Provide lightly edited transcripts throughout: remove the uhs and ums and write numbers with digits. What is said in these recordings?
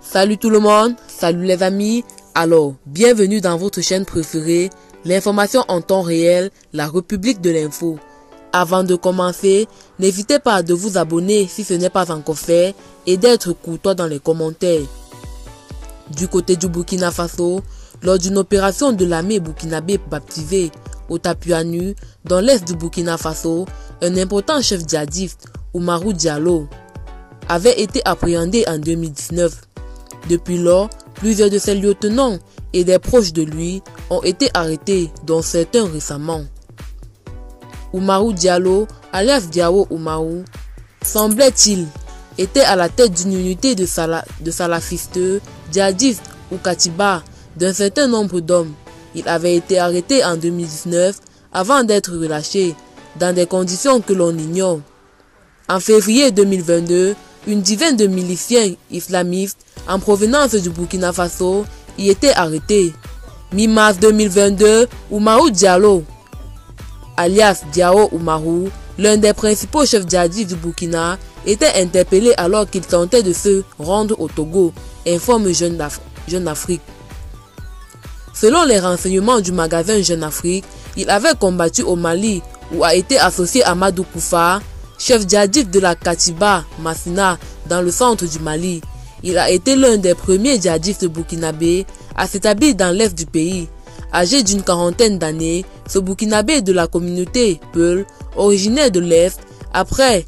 Salut tout le monde, salut les amis. Alors, bienvenue dans votre chaîne préférée, l'information en temps réel, la République de l'info. Avant de commencer, n'hésitez pas de vous abonner si ce n'est pas encore fait et d'être courtois dans les commentaires. Du côté du Burkina Faso, lors d'une opération de l'armée burkinabé baptisée Otapuanu, dans l'est du Burkina Faso, un important chef djihadiste, Oumarou Diallo, avait été appréhendé en 2019. Depuis lors, plusieurs de ses lieutenants et des proches de lui ont été arrêtés, dont certains récemment. Oumarou Diallo, alias Diao Oumarou, semblait-il, était à la tête d'une unité de salafistes, djihadistes ou katiba d'un certain nombre d'hommes. Il avait été arrêté en 2019 avant d'être relâché dans des conditions que l'on ignore. En février 2022, une dizaine de miliciens islamistes en provenance du Burkina Faso y étaient arrêtés. Mi-mars 2022, Oumarou Diallo, alias Diao Oumarou, l'un des principaux chefs djihadistes du Burkina, était interpellé alors qu'il tentait de se rendre au Togo, informe Jeune Afrique. Selon les renseignements du magazine Jeune Afrique, il avait combattu au Mali où a été associé à Amadou Koufa, chef djihadiste de la Katiba Massina dans le centre du Mali. Il a été l'un des premiers djihadistes burkinabés à s'établir dans l'est du pays. Âgé d'une quarantaine d'années, ce burkinabé de la communauté Peul, originaire de l'est, après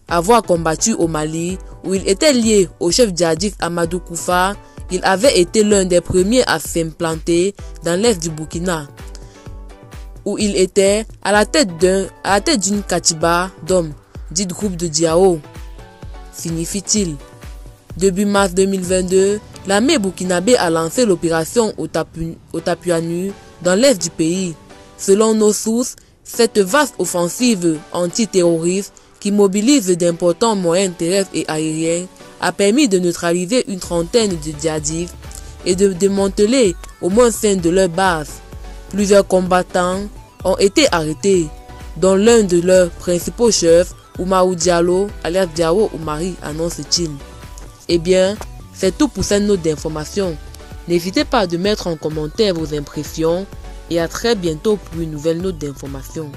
avoir combattu au Mali, où il était lié au chef djihadiste Amadou Koufa, il avait été l'un des premiers à s'implanter dans l'est du Burkina, où il était à la tête d'une katiba d'hommes, dit groupe de Diao, signifie-t-il. Début mars 2022, l'armée burkinabé a lancé l'opération Otapuanu dans l'est du pays. Selon nos sources, cette vaste offensive antiterroriste qui mobilise d'importants moyens terrestres et aériens a permis de neutraliser une trentaine de djihadistes et de démanteler au moins 5 de leurs bases. Plusieurs combattants ont été arrêtés, dont l'un de leurs principaux chefs, Oumarou Diallo, alias Diao Oumari, annonce-t-il. Eh bien, c'est tout pour cette note d'information. N'hésitez pas de mettre en commentaire vos impressions et à très bientôt pour une nouvelle note d'information.